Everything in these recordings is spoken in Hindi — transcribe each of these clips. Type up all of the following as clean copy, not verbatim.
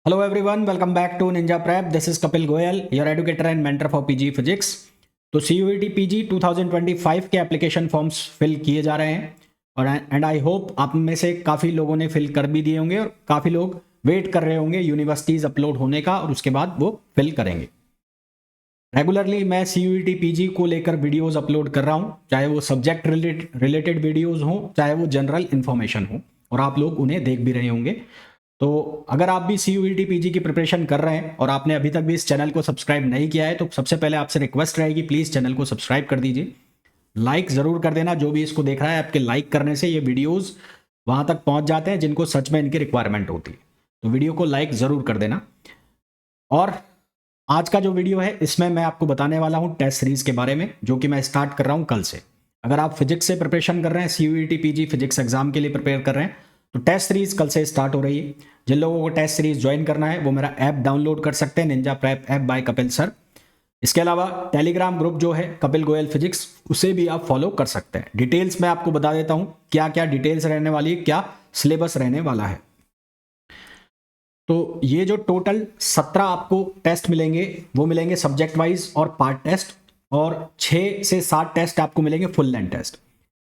Hello everyone, welcome back to Ninja Prep. This is Kapil Goyal, your educator and mentor for PG Physics. तो CUET PG 2025 के एप्लीकेशन फॉर्म्स फिल किए जा रहे हैं और एंड आई होप आप में से काफ़ी लोगों ने फिल कर भी दिए होंगे और काफ़ी लोग वेट कर रहे होंगे यूनिवर्सिटीज़ अपलोड होने का और उसके बाद वो फिल करेंगे। रेगुलरली मैं CUET PG को लेकर वीडियोस अपलोड कर रहा हूँ, चाहे वो सब्जेक्ट रिलेटेड वीडियोस हों, चाहे वो जनरल इन्फॉर्मेशन हो, और आप लोग उन्हें देख भी रहे होंगे। तो अगर आप भी CUET PG की प्रिपरेशन कर रहे हैं और आपने अभी तक भी इस चैनल को सब्सक्राइब नहीं किया है तो सबसे पहले आपसे रिक्वेस्ट रहेगी, प्लीज़ चैनल को सब्सक्राइब कर दीजिए, लाइक ज़रूर कर देना। जो भी इसको देख रहा है, आपके लाइक करने से ये वीडियोस वहाँ तक पहुँच जाते हैं जिनको सच में इनकी रिक्वायरमेंट होती है, तो वीडियो को लाइक ज़रूर कर देना। और आज का जो वीडियो है इसमें मैं आपको बताने वाला हूँ टेस्ट सीरीज़ के बारे में, जो कि मैं स्टार्ट कर रहा हूँ कल से। अगर आप फिजिक्स से प्रिपरेशन कर रहे हैं, CUET PG फिजिक्स एग्जाम के लिए प्रिपेयर कर रहे हैं, तो टेस्ट सीरीज कल से स्टार्ट हो रही है। जिन लोगों को टेस्ट सीरीज ज्वाइन करना है वो मेरा ऐप डाउनलोड कर सकते हैं, Ninja Prep app by Kapil sir. इसके अलावा टेलीग्राम ग्रुप जो है कपिल गोयल फिजिक्स, उसे भी आप फॉलो कर सकते हैं। डिटेल्स मैं आपको बता देता हूं क्या क्या डिटेल्स रहने वाली है, क्या सिलेबस रहने वाला है। तो ये जो टोटल 17 आपको टेस्ट मिलेंगे वो मिलेंगे सब्जेक्ट वाइज और पार्ट टेस्ट, और 6 से 7 टेस्ट आपको मिलेंगे फुल लेंथ टेस्ट।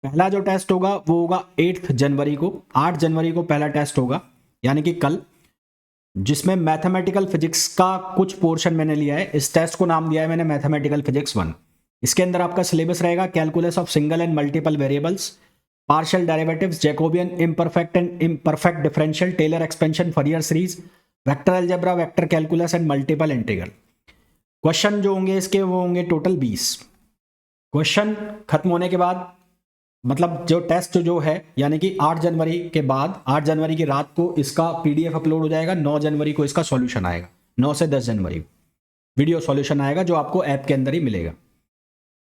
पहला जो टेस्ट होगा वो होगा 8 जनवरी को, 8 जनवरी को पहला टेस्ट होगा, यानी कि कल, जिसमें मैथमेटिकल फिजिक्स का कुछ पोर्शन मैंने लिया है। इस टेस्ट को नाम दिया है मैंने मैथमेटिकल फिजिक्स 1। इसके अंदर आपका सिलेबस रहेगा calculus of single and multiple variables, partial derivatives, Jacobian, imperfect and imperfect differential, Taylor expansion, Fourier series, vector algebra, vector calculus and multiple integral. Question जो होंगे इसके वो होंगे टोटल 20 क्वेश्चन। खत्म होने के बाद मतलब जो टेस्ट जो है, यानी कि 8 जनवरी के बाद, 8 जनवरी की रात को इसका PDF अपलोड हो जाएगा, 9 जनवरी को इसका सॉल्यूशन आएगा, 9 से 10 जनवरी को वीडियो सॉल्यूशन आएगा जो आपको ऐप के अंदर ही मिलेगा।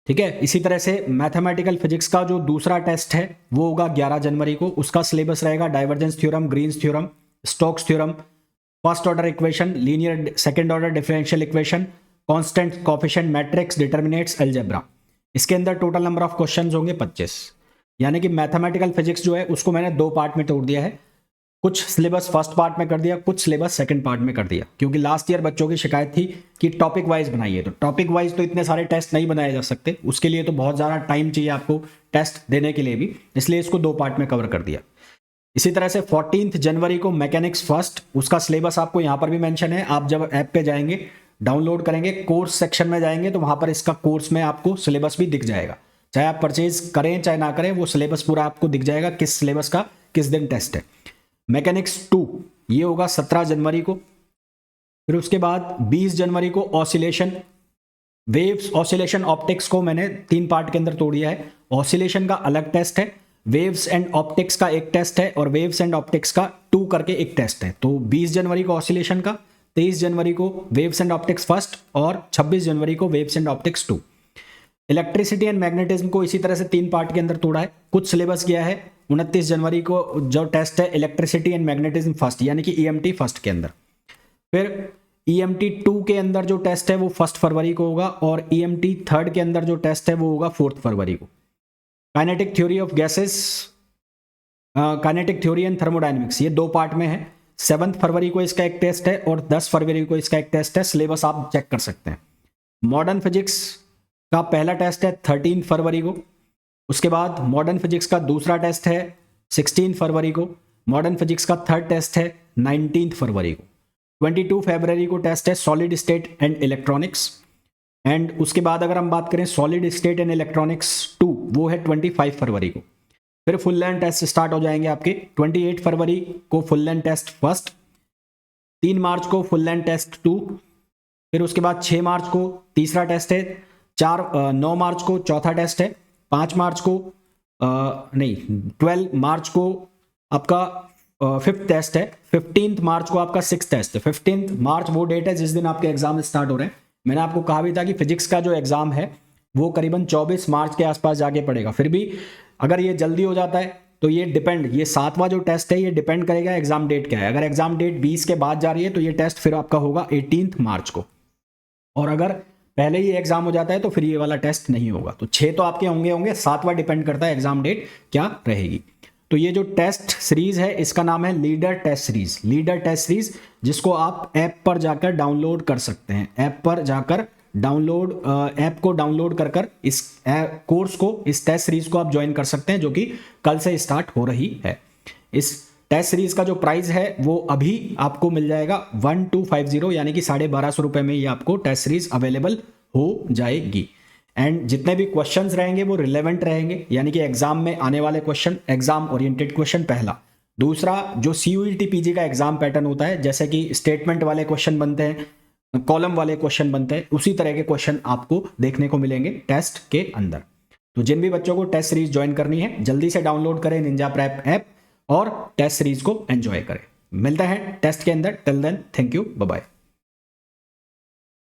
ठीक है। इसी तरह से मैथमेटिकल फिजिक्स का जो दूसरा टेस्ट है वो होगा 11 जनवरी को। उसका सिलेबस रहेगा divergence theorem, Green's theorem, Stokes theorem, first order equation, linear second order differential equation, constant coefficient matrix, determinants, algebra. इसके अंदर टोटल नंबर ऑफ क्वेश्चन होंगे 25। यानी कि मैथमेटिकल फिजिक्स जो है उसको मैंने 2 पार्ट में तोड़ दिया है। कुछ सिलेबस फर्स्ट पार्ट में कर दिया, कुछ सिलेबस सेकंड पार्ट में कर दिया, क्योंकि लास्ट ईयर बच्चों की शिकायत थी कि टॉपिक वाइज बनाइए। तो टॉपिक वाइज तो इतने सारे टेस्ट नहीं बनाए जा सकते, उसके लिए तो बहुत ज़्यादा टाइम चाहिए आपको टेस्ट देने के लिए भी, इसलिए इसको 2 पार्ट में कवर कर दिया। इसी तरह से 14 जनवरी को मैकेनिक्स फर्स्ट, उसका सिलेबस आपको यहाँ पर भी मेंशन है। आप जब ऐप पे जाएंगे, डाउनलोड करेंगे, कोर्स सेक्शन में जाएंगे तो वहाँ पर इसका कोर्स में आपको सिलेबस भी दिख जाएगा। चाहे आप परचेज करें चाहे ना करें, वो सिलेबस पूरा आपको दिख जाएगा, किस सिलेबस का किस दिन टेस्ट है। मैकेनिक्स 2 ये होगा 17 जनवरी को। फिर उसके बाद 20 जनवरी को ऑसिलेशन, वेव्स, ऑसिलेशन, ऑप्टिक्स को मैंने 3 पार्ट के अंदर तोड़ दिया है। ऑसिलेशन का अलग टेस्ट है, वेव्स एंड ऑप्टिक्स का एक टेस्ट है, और वेव्स एंड ऑप्टिक्स का 2 करके एक टेस्ट है। तो 20 जनवरी को ऑसिलेशन का, 23 जनवरी को वेव्स एंड ऑप्टिक्स फर्स्ट, और 26 जनवरी को waves and optics 2। Electricity and magnetism को इसी तरह से 3 पार्ट के अंदर तोड़ा है। कुछ सिलेबस किया है 29 जनवरी को जो टेस्ट है इलेक्ट्रिसिटी एंड मैग्नेटिज्म फर्स्ट, यानी कि EMT फर्स्ट के अंदर। फिर EMT 2 के अंदर जो टेस्ट है वो 1 फरवरी को होगा, और EMT 3 के अंदर जो टेस्ट है वो होगा 4 फरवरी को। Kinetic theory of gases, kinetic theory and thermodynamics, ये 2 पार्ट में है। 7 फरवरी को इसका एक टेस्ट है और 10 फरवरी को इसका एक टेस्ट है। सिलेबस आप चेक कर सकते हैं। मॉडर्न फिजिक्स का पहला टेस्ट है 13 फरवरी को। उसके बाद मॉडर्न फिजिक्स का दूसरा टेस्ट है 16 फरवरी को। मॉडर्न फिजिक्स का थर्ड टेस्ट है 19 फरवरी को। 22 फरवरी को टेस्ट है solid state and electronics. And उसके बाद अगर हम बात करें सॉलिड स्टेट एंड इलेक्ट्रॉनिक्स 2, वो है 25 फरवरी को। फिर फुल लेंथ टेस्ट स्टार्ट हो जाएंगे आपके। 28 फरवरी को फुल लेंथ टेस्ट फर्स्ट, 3 मार्च को फुल लेंथ टेस्ट 2, फिर उसके बाद 6 मार्च को तीसरा टेस्ट है, 9 मार्च को चौथा टेस्ट है, 5 मार्च को 12 मार्च को आपका 5th टेस्ट है, 15 मार्च को आपका 6th टेस्ट है। 15 मार्च वो डेट है जिस दिन आपके एग्जाम स्टार्ट हो रहे हैं। मैंने आपको कहा भी था कि फिजिक्स का जो एग्जाम है वो करीबन 24 मार्च के आसपास जाके पड़ेगा। फिर भी अगर ये जल्दी हो जाता है तो ये डिपेंड, ये 7वां जो टेस्ट है ये डिपेंड करेगा एग्जाम डेट क्या है। अगर एग्जाम डेट 20 के बाद जा रही है तो ये टेस्ट फिर आपका होगा 18 मार्च को, और अगर पहले ही एग्जाम हो जाता है तो फिर ये वाला टेस्ट नहीं होगा। तो 6 तो आपके होंगे, 7वां डिपेंड करता है एग्जाम डेट क्या रहेगी। तो ये जो टेस्ट सीरीज है इसका नाम है leader test series, leader test series, जिसको आप ऐप पर जाकर डाउनलोड कर सकते हैं। ऐप पर जाकर डाउनलोड, ऐप को डाउनलोड कर कर इस कोर्स को, इस टेस्ट सीरीज को आप ज्वाइन कर सकते हैं, जो कि कल से स्टार्ट हो रही है। इस टेस्ट सीरीज का जो प्राइस है वो अभी आपको मिल जाएगा 1250, यानी कि 1250 रुपए में ये आपको टेस्ट सीरीज अवेलेबल हो जाएगी। एंड जितने भी क्वेश्चंस रहेंगे वो रिलेवेंट रहेंगे, यानी कि एग्जाम में आने वाले क्वेश्चन, एग्जाम ओरिएंटेड क्वेश्चन पहला। दूसरा, जो CUET PG का एग्जाम पैटर्न होता है, जैसे कि स्टेटमेंट वाले क्वेश्चन बनते हैं, कॉलम वाले क्वेश्चन बनते हैं, उसी तरह के क्वेश्चन आपको देखने को मिलेंगे टेस्ट के अंदर। तो जिन भी बच्चों को टेस्ट सीरीज ज्वाइन करनी है जल्दी से डाउनलोड करें निंजा प्रेप ऐप और टेस्ट सीरीज को एंजॉय करें। मिलता है टेस्ट के अंदर। Till then, thank you, bye bye.